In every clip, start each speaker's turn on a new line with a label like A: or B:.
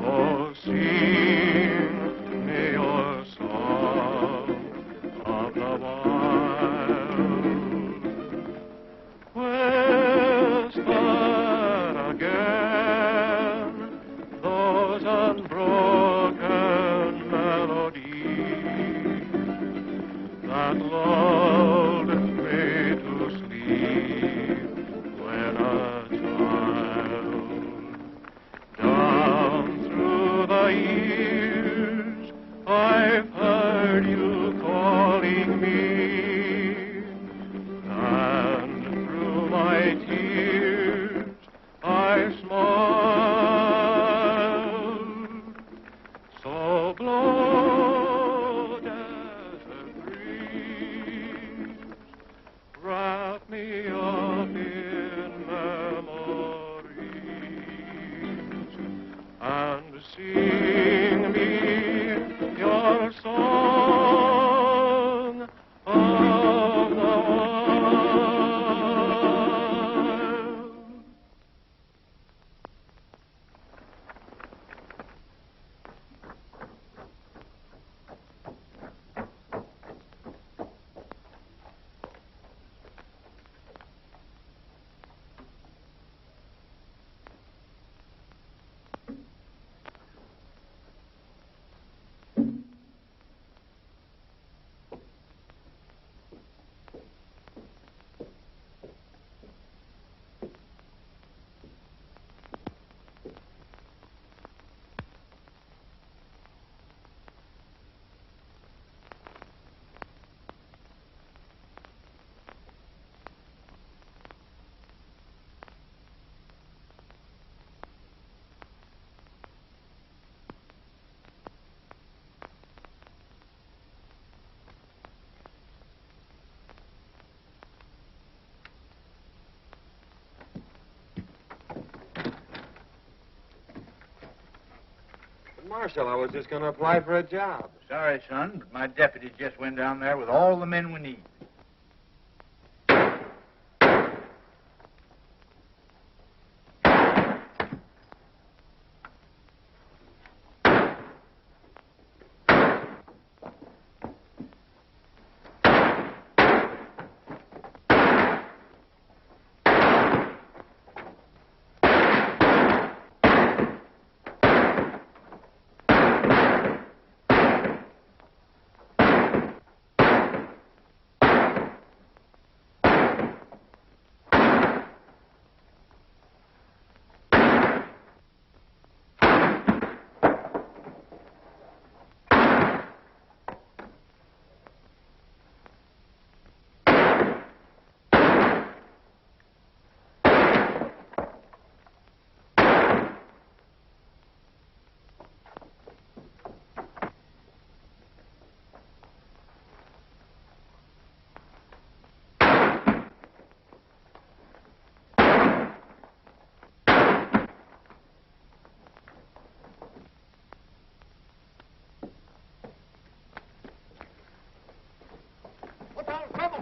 A: Oh, sing me your song of the wild. Whisper again those unbroken melodies that lulled me to sleep when a child. Down through the years I've heard you calling me, and through my tears I smiled. So blow, desert breeze, wrap me up in memories, and sing me your song of the wild.
B: Marshal, I was just going to apply for a job.
C: Sorry, son, but my deputy just went down there with all the men we need.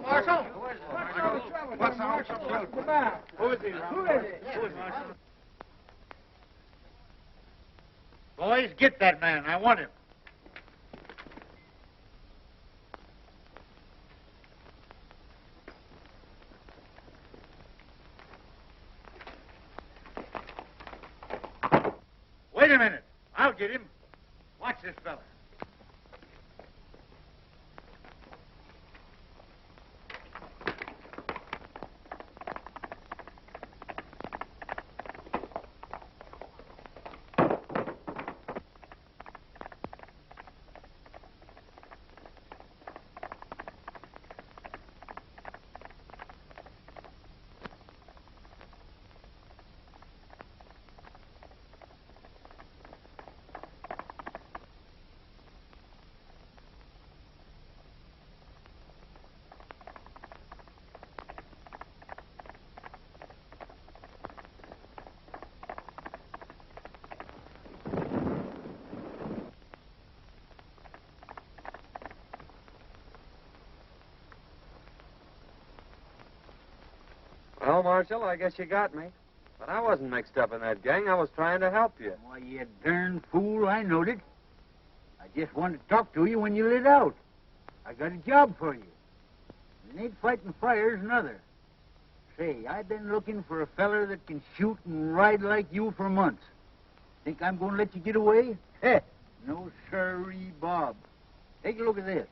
D: Marshal?
C: What's the trouble? Who is he, Who is it? Boys, get that man. I want him. Wait a minute. I'll get him. Watch this fella.
B: Well, Marshal, I guess you got me. But I wasn't mixed up in that gang. I was trying to help you.
C: Why, you darn fool, I knowed it. I just wanted to talk to you when you lit out. I got a job for you. It ain't fighting fires, nother. Say, I've been looking for a feller that can shoot and ride like you for months. Think I'm going to let you get away? Heh, no sirree, Bob. Take a look at this.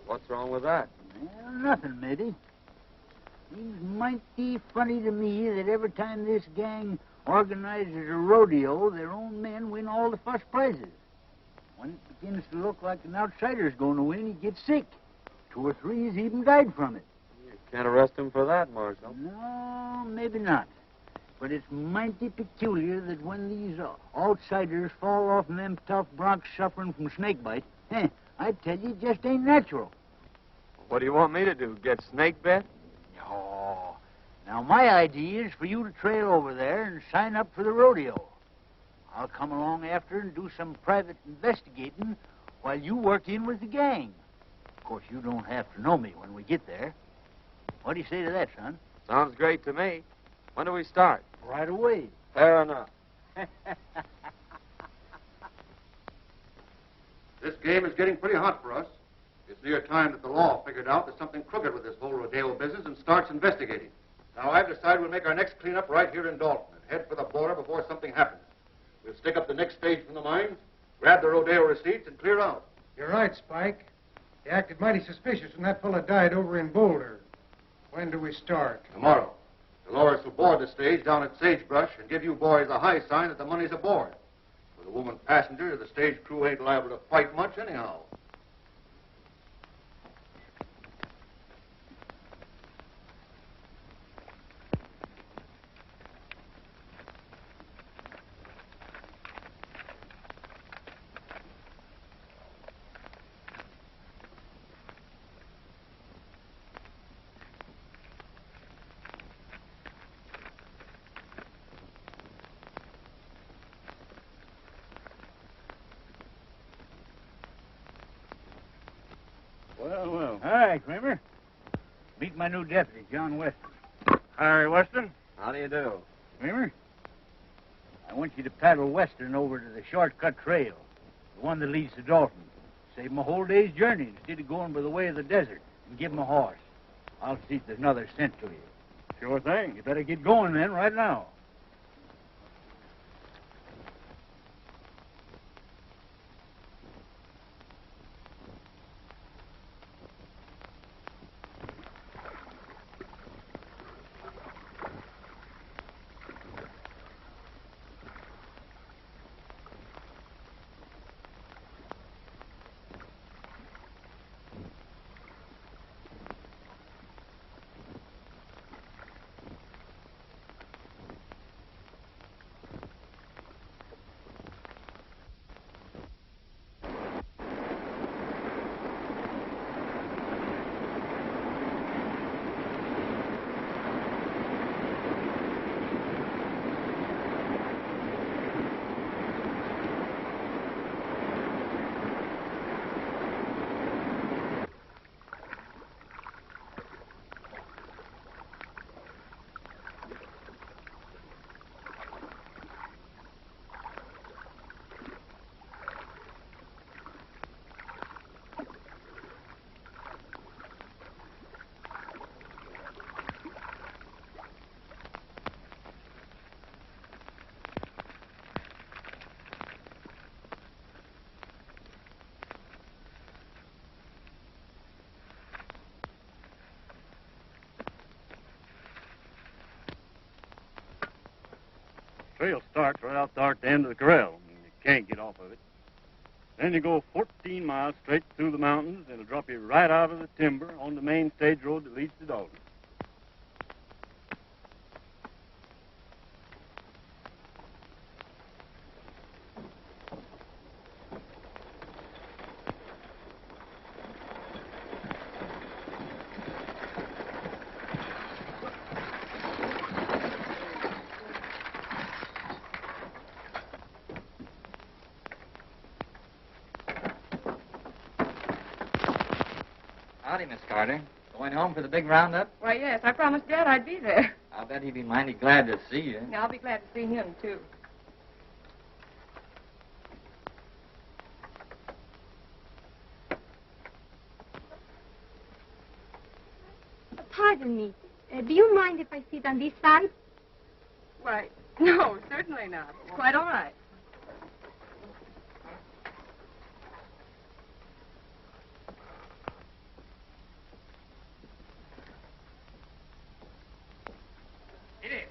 B: What's wrong with that?
C: Well, nothing, maybe. Seems mighty funny to me that every time this gang organizes a rodeo, their own men win all the first prizes. When it begins to look like an outsider's going to win, he gets sick. 2 or 3 has even died from it.
B: You can't arrest him for that, Marshal.
C: No, maybe not. But it's mighty peculiar that when these outsiders fall off them tough broncs suffering from snakebite, I tell you, it just ain't natural.
B: What do you want me to do, get snake bit?
C: Oh, now my idea is for you to trail over there and sign up for the rodeo. I'll come along after and do some private investigating while you work in with the gang. Of course, you don't have to know me when we get there. What do you say to that, son?
B: Sounds great to me. When do we start?
C: Right away.
B: Fair enough.
D: This game is getting pretty hot for us. It's near time that the law figured out there's something crooked with this whole rodeo business and starts investigating. Now, I've decided we'll make our next cleanup right here in Dalton and head for the border before something happens. We'll stick up the next stage from the mines, grab the rodeo receipts, and clear out.
E: You're right, Spike. He acted mighty suspicious when that fella died over in Boulder. When do we start?
D: Tomorrow. Dolores will board the stage down at Sagebrush and give you boys a high sign that the money's aboard. With a woman passenger, the stage crew ain't liable to fight much anyhow.
C: Well. Hi, Kramer. Meet my new deputy, John Weston.
A: Harry Weston?
B: How do you do?
C: Kramer, I want you to paddle Western over to the shortcut trail, the one that leads to Dalton. Save him a whole day's journey instead of going by the way of the desert, and give him a horse. I'll see if there's another sent to you. Sure thing. You better get going then, right now.
A: Trail starts right out there at the end of the corral. You can't get off of it. Then you go 14 miles straight through the mountains, and it'll drop you right out of the timber on the main stage road that leads to Dalton.
F: Howdy, Miss Carter. Going home for the big roundup?
G: Why, yes, I promised Dad I'd be there.
F: I'll bet he'd be mighty glad to see you.
G: Yeah, I'll be glad to see him, too.
H: Pardon me. Do you mind if I sit on this side?
G: Why, no, certainly not. It's quite all right.
F: It is.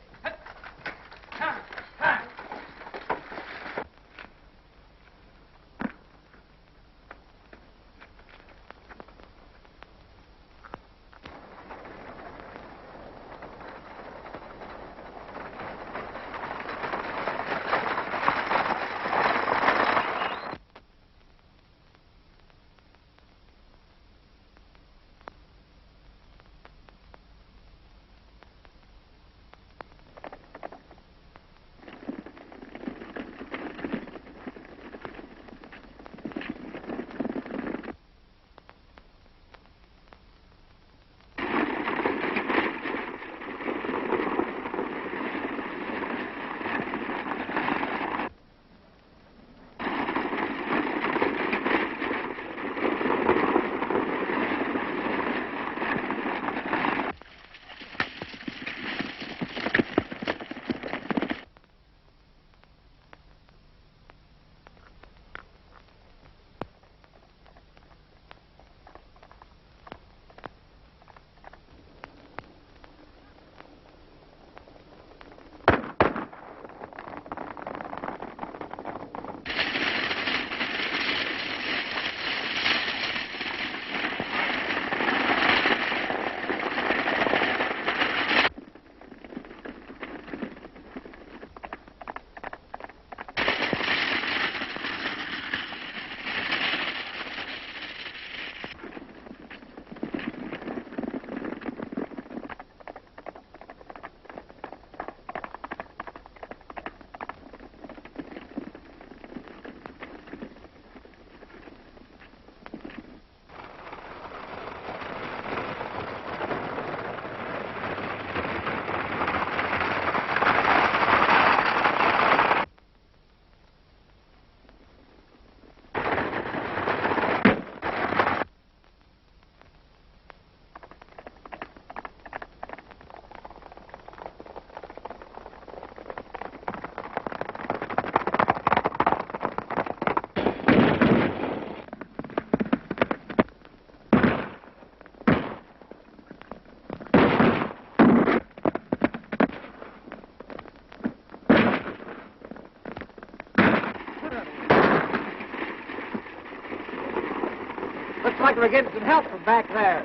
C: Looks like we're getting some help from back there.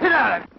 C: Get out of it.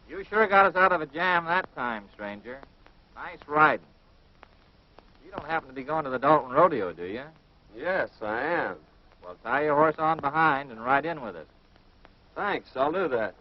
F: You sure got us out of a jam that time, stranger. Nice riding. You don't happen to be going to the Dalton Rodeo, do you?
B: Yes, I am.
F: Well, tie your horse on behind and ride in with us.
B: Thanks, I'll do that.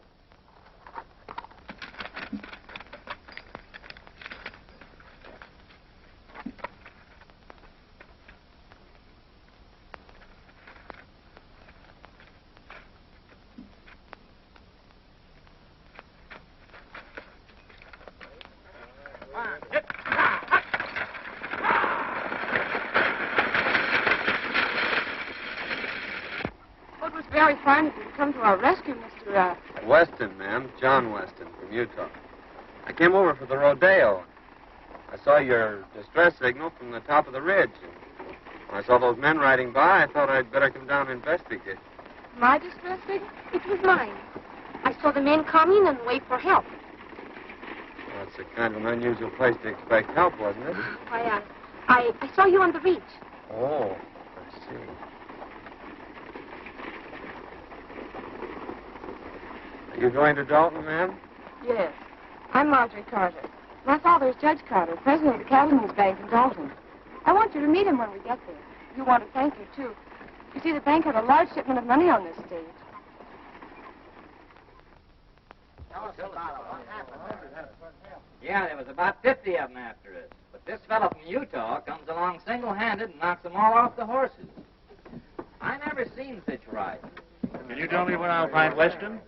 G: Well, it was very fine of you to come to our rescue, Mr.
B: Weston, ma'am. John Weston from Utah. I came over for the rodeo. I saw your distress signal from the top of the ridge. When I saw those men riding by, I thought I'd better come down and investigate.
G: My distress signal?
H: It was mine. I saw the men coming and wait for help.
B: Well, it's a kind of an unusual place to expect help, wasn't it?
H: I saw you on the reach.
B: Oh, I see. Are you going to Dalton, ma'am?
G: Yes. I'm Marjorie Carter. My father is Judge Carter, president of the Cattlemen's Bank in Dalton. I want you to meet him when we get there. You want to thank you, too. You see, the bank had a large shipment of money on this stage.
F: Yeah, there was about 50 of them after us. But this fellow from Utah comes along single-handed and knocks them all off the horses. I never seen such riding.
C: Can you tell me where I'll find Weston?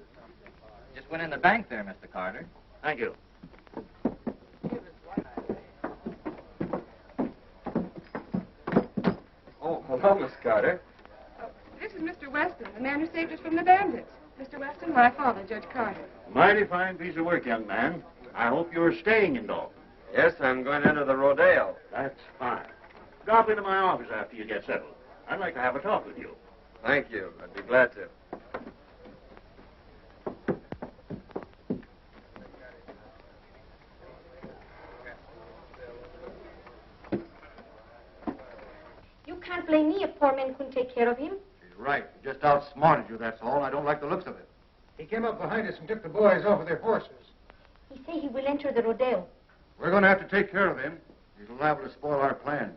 F: Just went in the bank there, Mr. Carter.
C: Thank you.
B: Oh, hello, Miss Carter.
G: This is Mr. Weston, the man who saved us from the bandits. Mr. Weston, my father, Judge Carter.
C: Mighty fine piece of work, young man. I hope you're staying in Dalton.
B: Yes, I'm going into the rodeo.
C: That's fine. Drop into my office after you get settled. I'd like to have a talk with you.
B: Thank you. I'd be glad to.
H: You can't blame me if poor men couldn't take care of him.
D: She's right. He just outsmarted you, that's all. I don't like the looks of it.
E: He came up behind us and took the boys off of their horses.
H: He say he will enter the rodeo.
D: We're going to have to take care of him. He's liable to spoil our plans.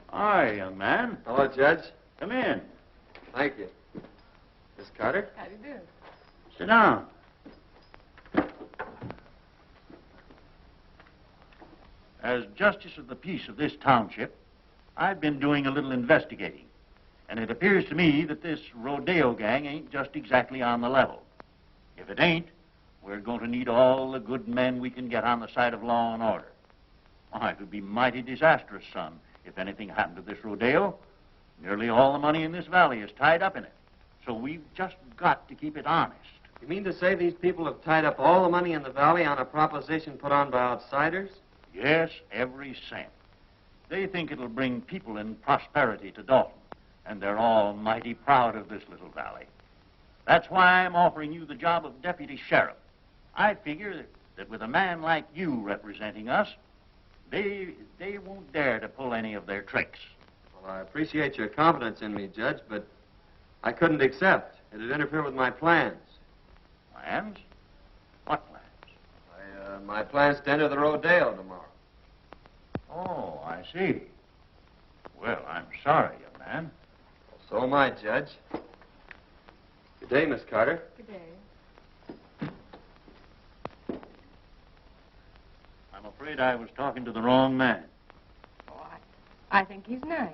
C: Hi, young man.
B: Hello, Judge.
C: Come in.
B: Thank you. Miss Carter?
G: How do you do?
C: Sit down. As Justice of the Peace of this township, I've been doing a little investigating. And it appears to me that this rodeo gang ain't just exactly on the level. If it ain't, we're going to need all the good men we can get on the side of law and order. Why, it would be mighty disastrous, son, if anything happened to this rodeo. Nearly all the money in this valley is tied up in it. So we've just got to keep it honest.
B: You mean to say these people have tied up all the money in the valley on a proposition put on by outsiders?
C: Yes, every cent. They think it'll bring people and prosperity to Dalton, and they're all mighty proud of this little valley. That's why I'm offering you the job of deputy sheriff. I figure that with a man like you representing us, they won't dare to pull any of their tricks.
B: Well, I appreciate your confidence in me, Judge, but I couldn't accept. It'd interfere with my plans.
C: Plans? What plans?
B: My plans to enter the rodeo tomorrow.
C: Oh, I see. Well, I'm sorry, young man.
B: So am I, Judge. Good day, Miss Carter.
G: Good day.
C: I'm afraid I was talking to the wrong man.
G: Oh, I think he's nice.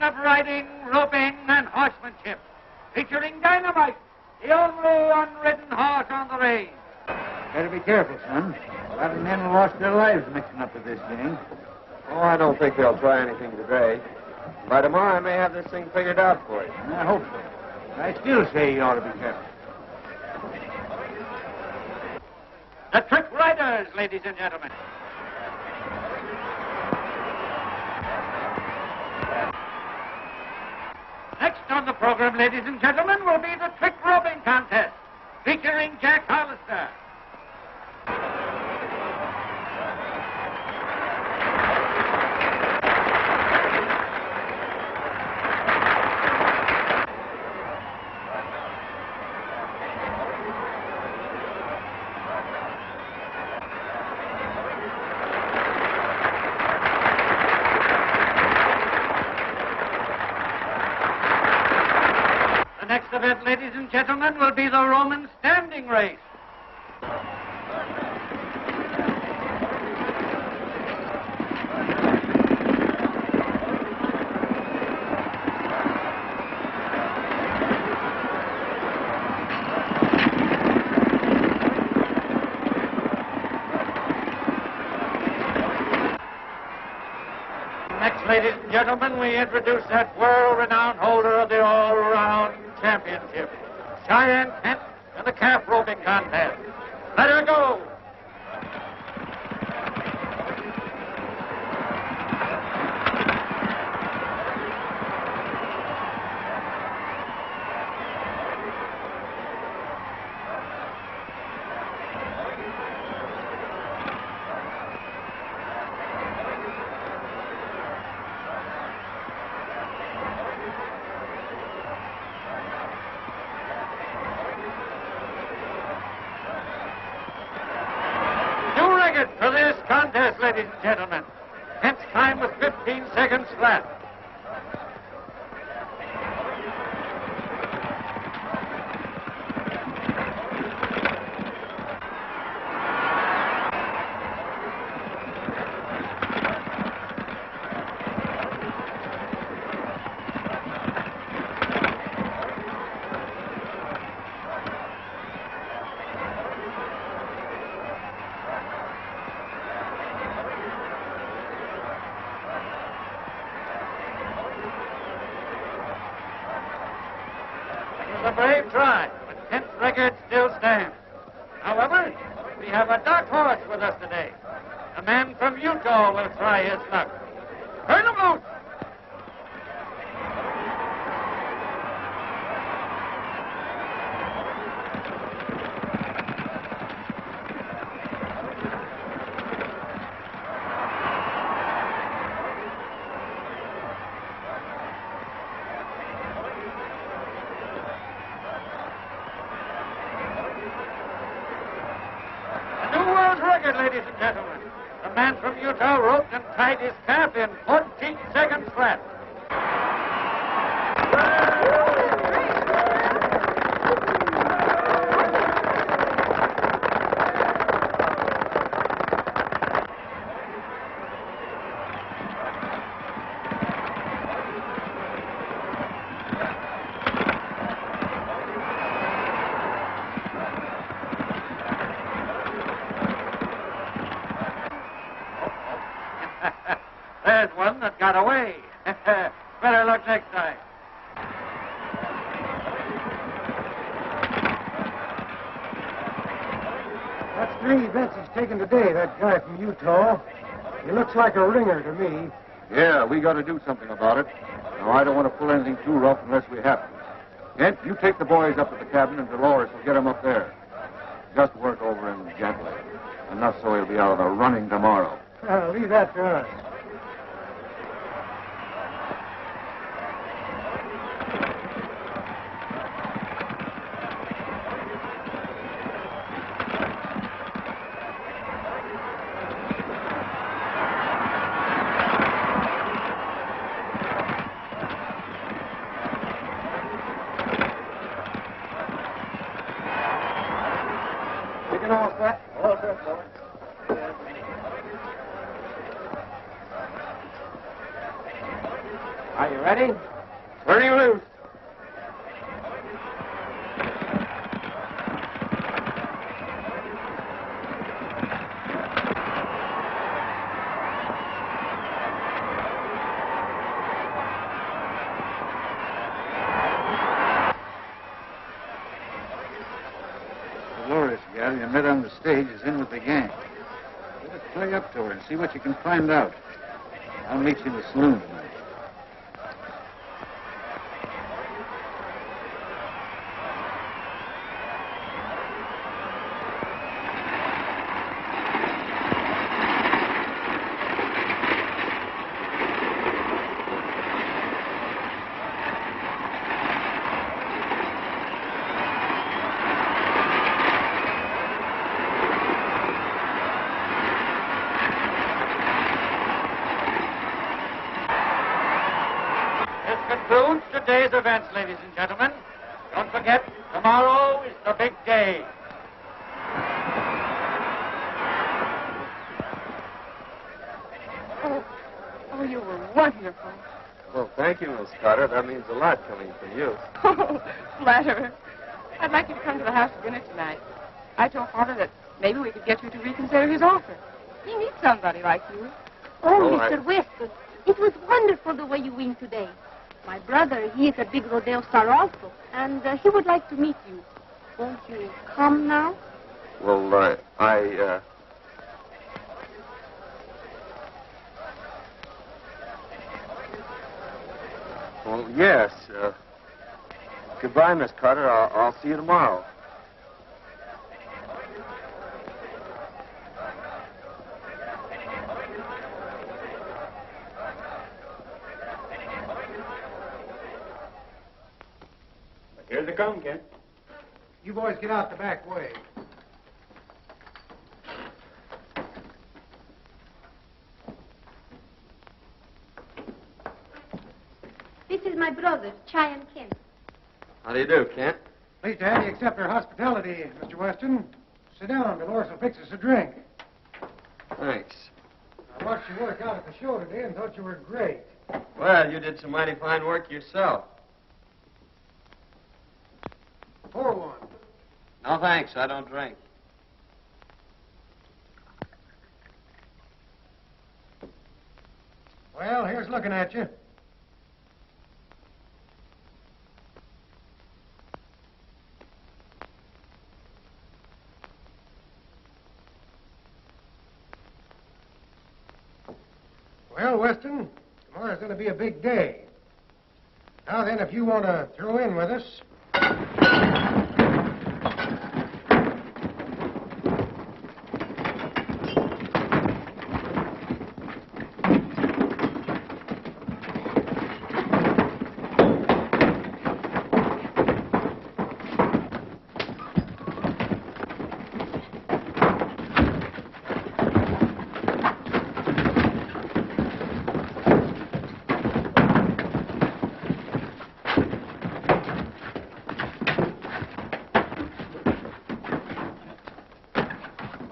I: of riding, roping, and horsemanship, featuring Dynamite, the only unridden horse on the range.
C: Better be careful, son. A lot of men have lost their lives mixing up with this gang.
B: Oh, I don't think they'll try anything today. By tomorrow, I may have this thing figured out for you.
C: I hope so. I still say you ought to be careful.
I: The Trick Riders, ladies and gentlemen. Next on the program, ladies and gentlemen, will be the Trick Roping Contest, featuring Jack Hollister. The next event, ladies and gentlemen, will be the Roman standing race. Next, ladies and gentlemen, we introduce that world-renowned holder of the all-round championship, Cheyenne Kent, in the calf roping contest. Let her go! For this contest, ladies and gentlemen. Kent's time was 15 seconds flat. A brave try, but Kent's record still stands. However, we have a dark horse with us today. A man from Utah will try his luck. Turn him loose! Record, ladies and gentlemen. The man from Utah roped and tied his calf in 14 seconds flat. There's one that got away. Better luck next time.
E: That's three bets he's taken today, that guy from Utah. He looks like a ringer to me.
D: Yeah, we got to do something about it. Now, I don't want to pull anything too rough unless we have to. Kent, you take the boys up to the cabin, and Dolores will get them up there. Just work over him gently. Enough so he'll be out of the running tomorrow.
E: Leave that to us.
D: All set?
E: All set, boy.
F: Are you ready?
B: Turning loose.
C: Dolores gal you met on the stage is in with the gang. Better play up to her and see what you can find out. I'll meet you in the saloon tonight.
I: Concludes today's events, ladies and gentlemen. Don't forget, tomorrow is the big day.
G: Oh, you were wonderful.
B: Well, thank you, Miss Carter. That means a lot coming from you.
G: Oh, flatterer. I'd like you to come to the house for dinner tonight. I told Father that maybe we could get you to reconsider his offer. He needs somebody like you.
H: Oh,
B: Oh,
H: Mr. Weston, it was wonderful the way you win today. My brother, he is a big rodeo star also, and he would like to meet you. Won't you come now?
B: Well, Well, yes. Goodbye, Miss Carter. I'll see you tomorrow.
A: Here they come, Kent.
E: You boys get out the back way.
H: This is my brother, Cheyenne Kent.
B: How do you do, Kent?
E: Pleased to have you accept our hospitality, Mr. Weston. Sit down. Dolores will fix us a drink.
B: Thanks.
E: I watched you work out at the show today and thought you were great.
B: Well, you did some mighty fine work yourself.
E: Pour one.
B: No, thanks. I don't drink.
E: Well, here's looking at you. Well, Weston, tomorrow's going to be a big day. Now then, if you want to throw in with us...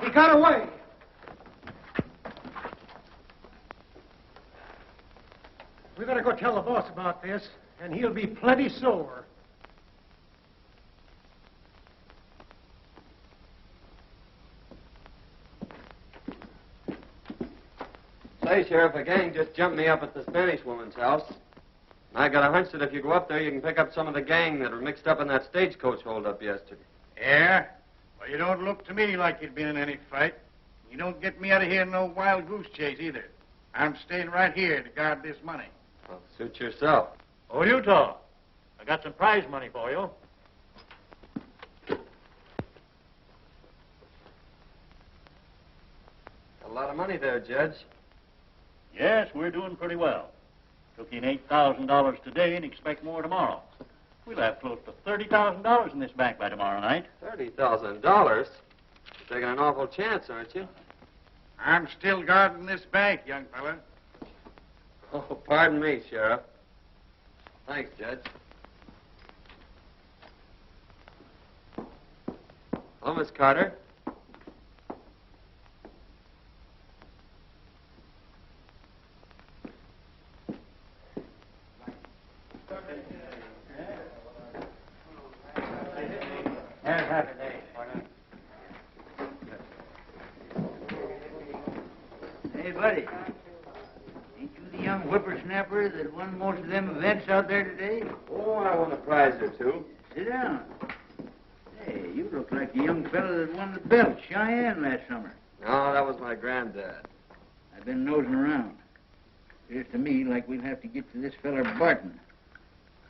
E: He got away. We better go tell the boss about this, and he'll be plenty sore.
B: Say, Sheriff, a gang just jumped me up at the Spanish woman's house. And I got a hunch that if you go up there, you can pick up some of the gang that were mixed up in that stagecoach holdup yesterday.
C: Yeah? Well, you don't look to me like you'd been in any fight. You don't get me out of here in no wild goose chase either. I'm staying right here to guard this money.
B: Well, suit yourself.
I: Oh, Utah, I got some prize money for you.
B: A lot of money there, Judge.
I: Yes, we're doing pretty well. Took in $8,000 today and expect more tomorrow. We'll have close to $30,000 in this bank by tomorrow night.
B: $30,000? You're taking an awful chance, aren't you?
C: I'm still guarding this bank, young fella.
B: Oh, pardon me, Sheriff. Thanks, Judge. Hello, Miss Carter.
C: There's half a day. Hey, buddy. Ain't you the young whippersnapper that won most of them events out there today?
B: Oh, I won a prize or two.
C: Sit down. Hey, you look like the young fellow that won the belt, Cheyenne, last summer.
B: No, that was my granddad.
C: I've been nosing around. Appears to me like we'll have to get to this feller Barton.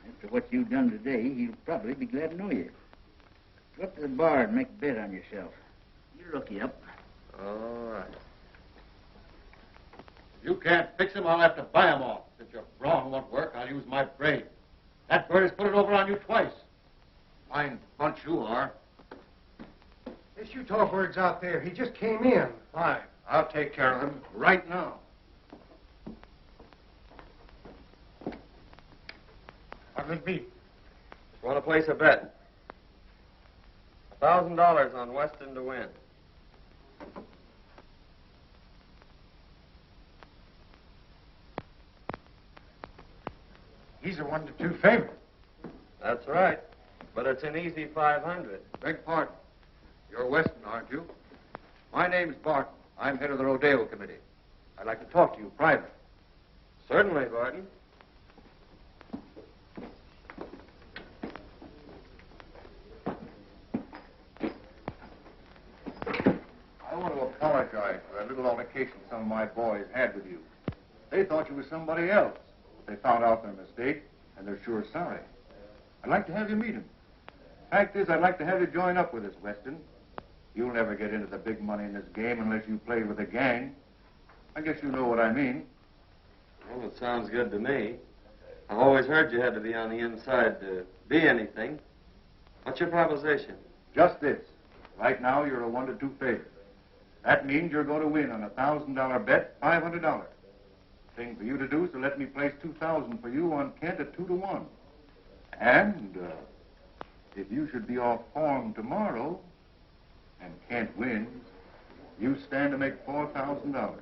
C: After what you've done today, he'll probably be glad to know you. Go up to the bar and make a bet on yourself. You'll look you up.
B: All right.
D: If you can't fix him, I'll have to buy him off. Since your brawn won't work, I'll use my brain. That bird has put it over on you twice. Fine bunch you are.
E: This Utah bird's out there. He just came in.
D: Fine. I'll take care of him right now.
E: What'll it be?
B: Just want to place a bet. $1,000 on Weston to win.
E: He's a 1-2 favorite.
B: That's right. But it's an easy 500.
D: Beg pardon. You're Weston, aren't you? My name's Barton. I'm head of the Rodeo Committee. I'd like to talk to you privately.
B: Certainly, Barton.
D: I want to apologize for that little altercation some of my boys had with you. They thought you were somebody else. They found out their mistake, and they're sure sorry. I'd like to have you meet them. Fact is, I'd like to have you join up with us, Weston. You'll never get into the big money in this game unless you play with a gang. I guess you know what I mean.
B: Well, it sounds good to me. I've always heard you had to be on the inside to be anything. What's your proposition?
D: Just this. Right now, you're a 1-2 favorite. That means you're going to win on a $1,000 bet, $500. Thing for you to do is to let me place $2,000 for you on Kent at 2-1. And if you should be off form tomorrow and Kent wins, you stand to make $4,000.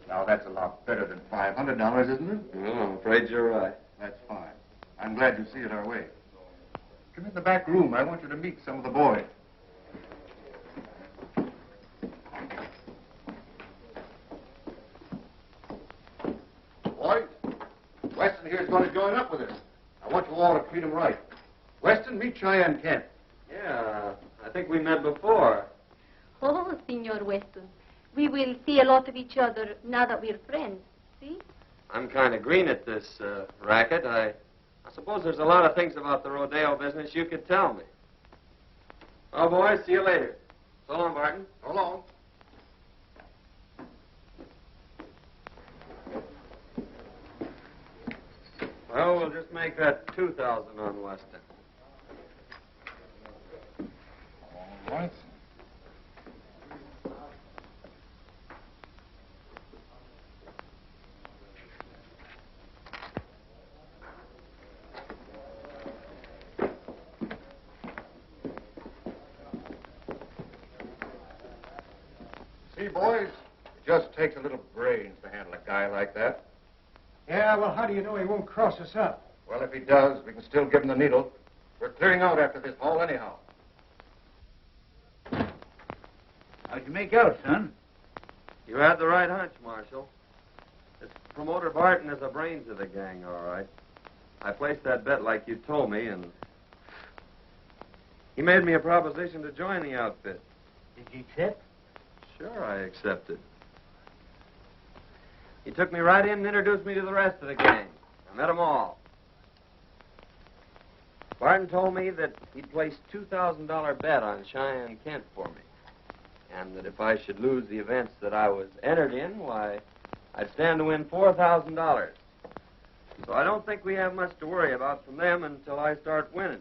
D: Now that's a lot better than $500, isn't it?
B: Well, I'm afraid you're right.
D: That's fine. I'm glad you see it our way. Come in the back room. I want you to meet some of the boys. Boys, Weston here's going to join up with us. I want you all to treat him right. Weston, meet Cheyenne Kent.
B: Yeah, I think we met before.
H: Oh, Senor Weston. We will see a lot of each other now that we're friends. See?
B: I'm kind of green at this racket. I suppose there's a lot of things about the rodeo business you could tell me. Well, boys, see you later. So long, Barton.
D: So long.
B: Well, we'll just make that 2,000 on Weston.
D: All right. See, boys, it just takes a little brains to handle a guy like that.
E: Yeah, well, how do you know he won't cross us up?
D: Well, if he does, we can still give him the needle. We're clearing out after this haul anyhow.
C: How'd you make out, son?
B: You had the right hunch, Marshal. This promoter Barton is the brains of the gang, all right. I placed that bet like you told me, and he made me a proposition to join the outfit.
C: Did you accept?
B: Sure, I accepted. He took me right in and introduced me to the rest of the gang. I met them all. Barton told me that he'd placed $2,000 bet on Cheyenne Kent for me, and that if I should lose the events that I was entered in, why, I'd stand to win $4,000. So I don't think we have much to worry about from them until I start winning.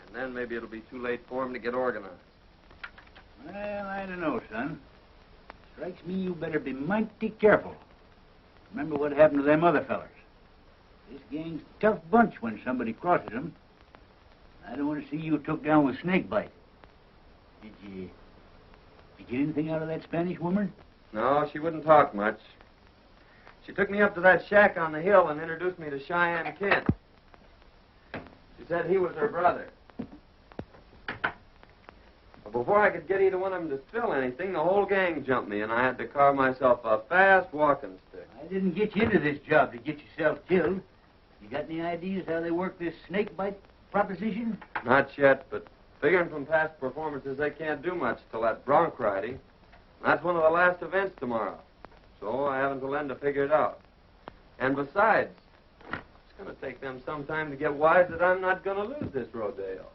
B: And then maybe it'll be too late for them to get organized.
C: Well, I don't know, son. Strikes me you better be mighty careful. Remember what happened to them other fellers. This gang's a tough bunch when somebody crosses them. I don't want to see you took down with snakebite. Did you get anything out of that Spanish woman?
B: No, she wouldn't talk much. She took me up to that shack on the hill and introduced me to Cheyenne Kent. She said he was her brother. But before I could get either one of them to spill anything, the whole gang jumped me, and I had to carve myself a fast walking stick.
C: I didn't get you into this job to get yourself killed. You got any ideas how they work this snake bite proposition?
B: Not yet, but figuring from past performances, they can't do much till that bronc riding. That's one of the last events tomorrow. So I haven't to lend to figure it out. And besides, it's going to take them some time to get wise that I'm not going to lose this rodeo.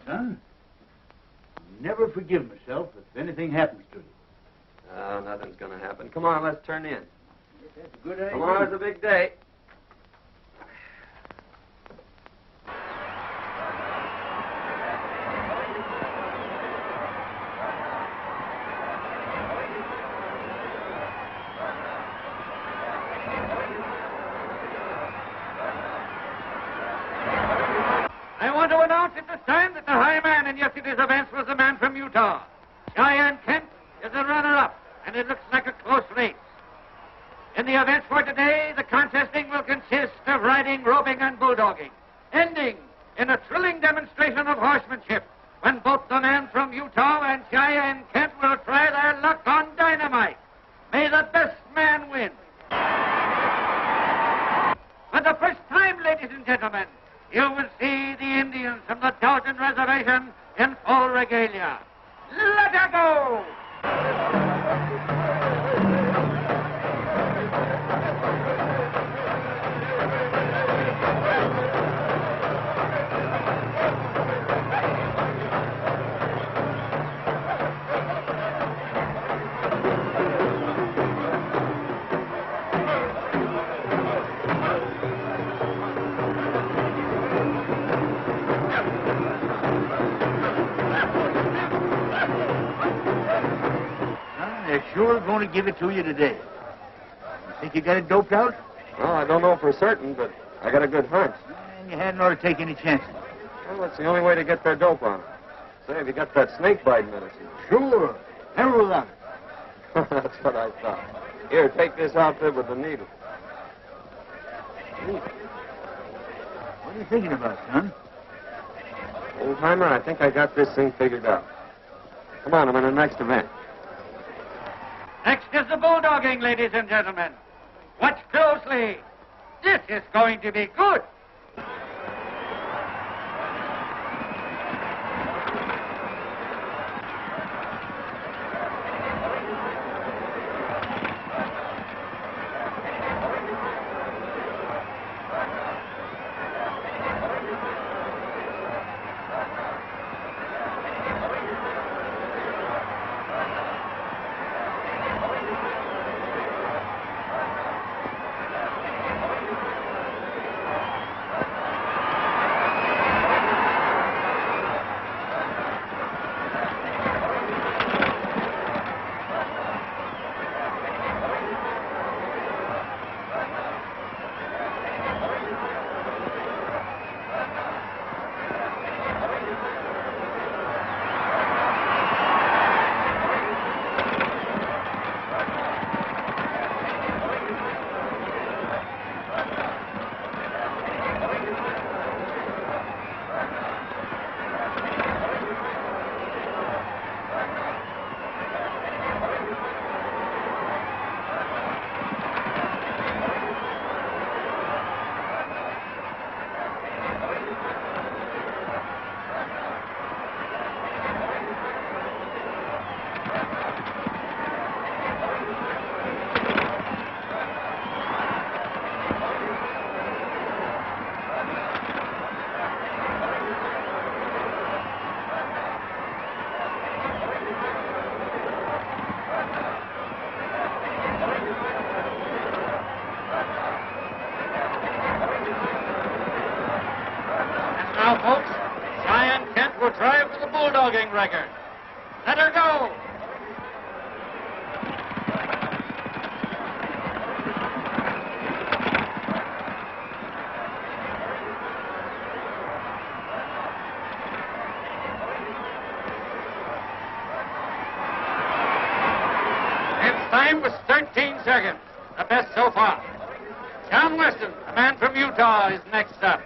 C: Son, I'll never forgive myself if anything happens to you.
B: Nothing's going to happen. Come on, let's turn in.
C: That's a good idea.
B: Tomorrow's a big day.
I: I want to announce at this time that the high man in yesterday's events was the man from Utah. Cheyenne Kent is the runner-up, and it looks like a close race. In the events for today, the contesting will consist of riding, roping, and bulldogging, ending in a thrilling demonstration of horsemanship when both the man from Utah and Cheyenne Kent will try their luck on dynamite. May the best man win. For the first time, ladies and gentlemen, you will see the Indians from the Dalton Reservation in full regalia. Let her go!
C: They're sure going to give it to you today. You think you got it doped out?
B: Well, I don't know for certain, but I got a good hunch.
C: And you hadn't ought to take any chances.
B: Well, that's the only way to get their dope on it. Say, have you got that snake bite medicine?
C: Sure. Several of it.
B: That's what I thought. Here, take this outfit with the needle.
C: What are you thinking about, son?
B: Old timer, I think I got this thing figured out. Come on, I'm in the next event.
I: Next is the bulldogging, ladies and gentlemen. Watch closely. This is going to be good. Now, folks, Cheyenne Kent will try for the bulldogging record. Let her go. Its time was 13 seconds. the best so far. John Weston, a man from Utah, is next up.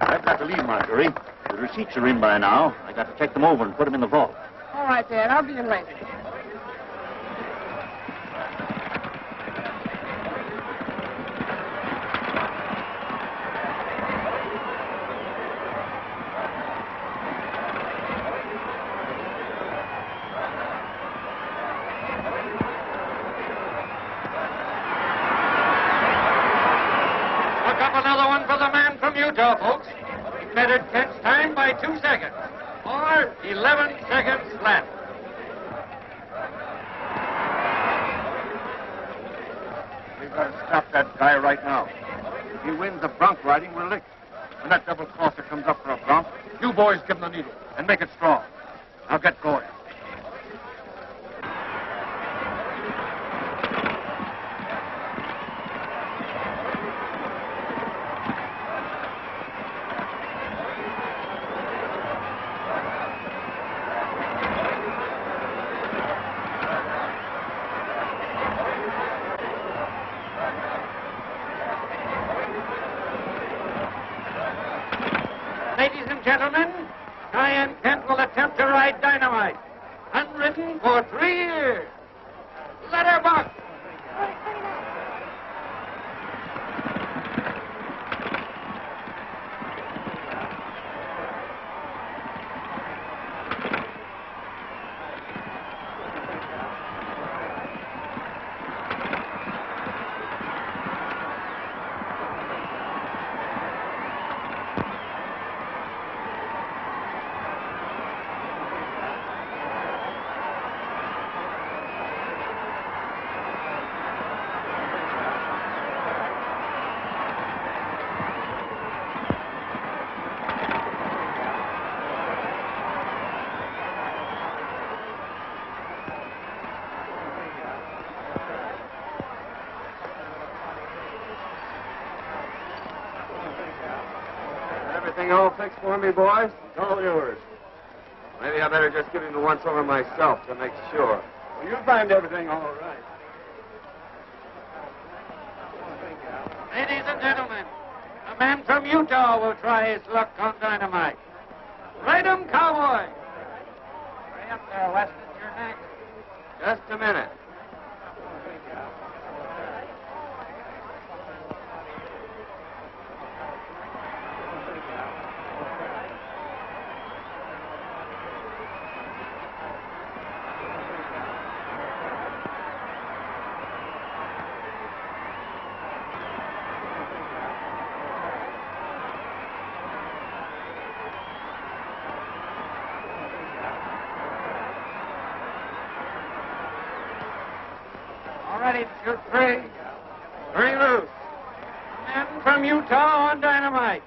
J: I've got to leave, Marjorie. The receipts are in by now. I got to check them over and put them in the vault.
G: All right, Dad. I'll be in later.
I: Look up another one for the man from Utah, folks. He bettered Kent's time by 2 seconds. Or 11 seconds left.
D: We've got to stop that guy right now. If he wins the bronc riding, we're licked. When that double crosser comes up for a bronc, you boys give him the needle and make it strong. Now get going.
I: Ladies and gentlemen, Cheyenne Kent will attempt to ride Dynamite. Unridden for 3 years. Let her buck.
B: Everything all fixed for me, boys? It's all yours. Maybe I better just give him the once-over myself to make sure.
A: Well, you'll find everything all right.
I: Ladies and gentlemen, a man from Utah will try his luck on Dynamite. Ride 'em, cowboy. Hurry up there, Weston. You're next.
B: Just a minute.
I: All ready to shoot 3. 3 loose. Man from Utah on Dynamite.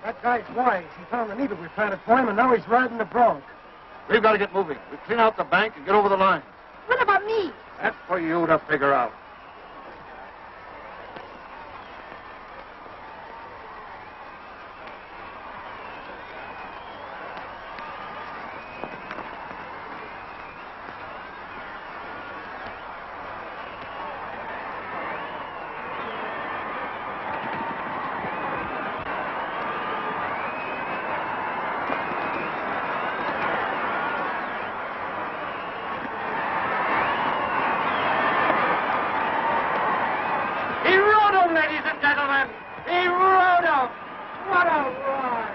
E: That guy's wise. He found the needle we planted for him, and now he's riding the bronc.
D: We've got to get moving. We clean out the bank and get over the line.
H: What about me?
D: That's for you to figure out.
I: Ladies and gentlemen, he rode him. What a ride!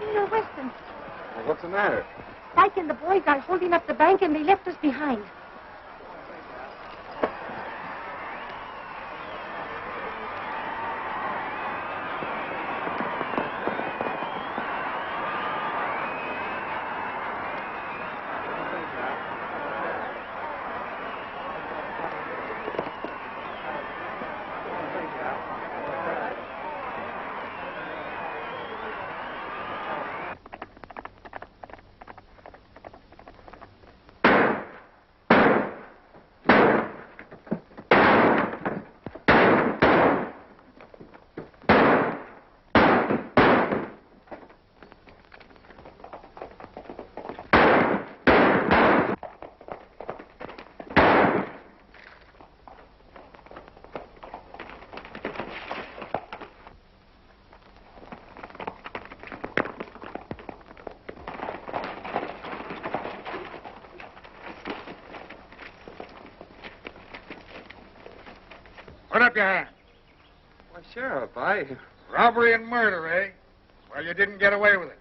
H: Mr. Weston,
B: Well, what's the matter?
H: Spike and the boys are holding up the bank, and they left us behind.
E: Put up your hand.
B: Why, Sheriff, I...
E: Robbery and murder, eh? Well, you didn't get away with it.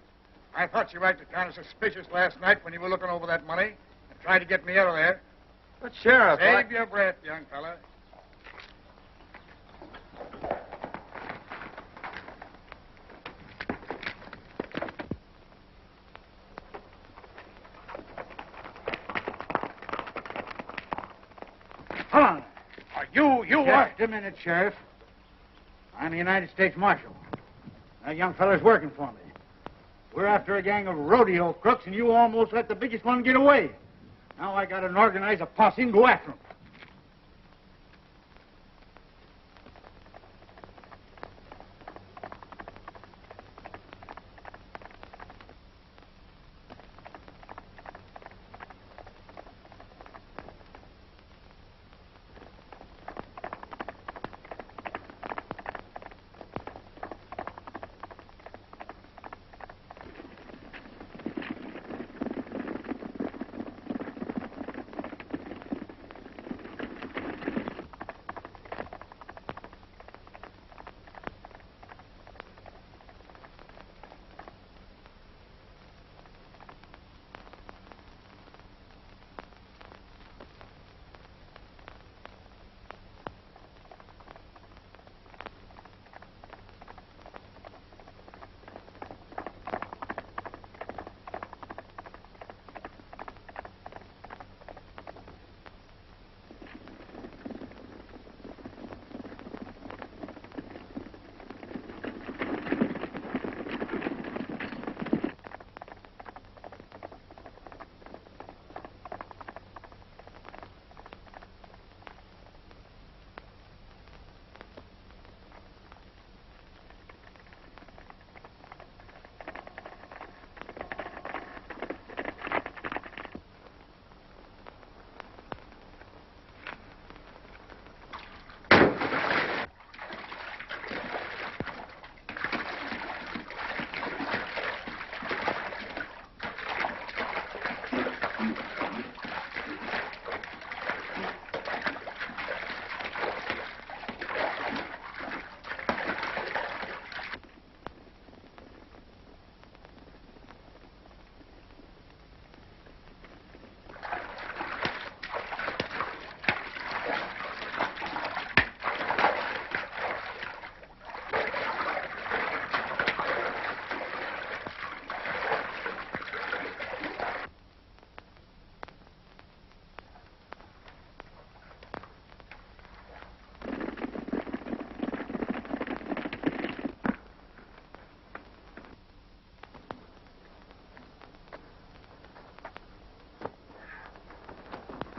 E: I thought you acted kind of suspicious last night when you were looking over that money and tried to get me out of there.
B: But, Sheriff,
E: Save your breath, young fella.
C: Hold on.
E: You what?
C: Just a minute, Sheriff. I'm the United States Marshal. That young fella's working for me. We're after a gang of rodeo crooks, and you almost let the biggest one get away. Now I gotta organize a posse and go after him.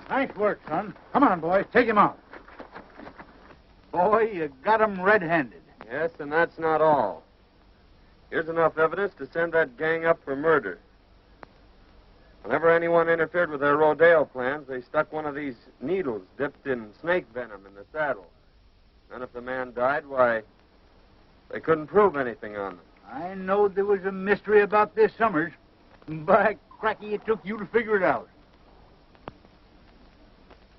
C: Nice work, son. Come on, boys. Take him out. Boy, you got him red-handed.
B: Yes, and that's not all. Here's enough evidence to send that gang up for murder. Whenever anyone interfered with their rodeo plans, they stuck one of these needles dipped in snake venom in the saddle. And if the man died, why, they couldn't prove anything on them.
C: I knowed there was a mystery about this, Summers. By cracky, it took you to figure it out.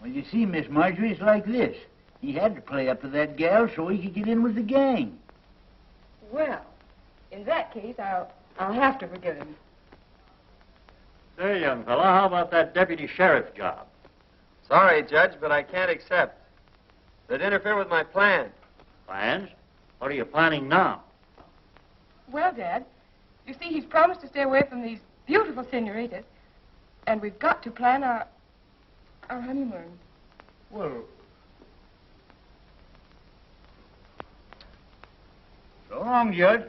C: Well, you see, Miss Marjorie, it's like this. He had to play up to that gal so he could get in with the gang.
G: Well, in that case, I'll have to forgive him.
A: Say, young fella, how about that deputy sheriff job?
B: Sorry, Judge, but I can't accept. They'd interfere with my plan.
A: Plans? What are you planning now?
G: Well, Dad, you see, he's promised to stay away from these beautiful senoritas, and we've got to plan our honeymoon.
C: Well, so long, Judge.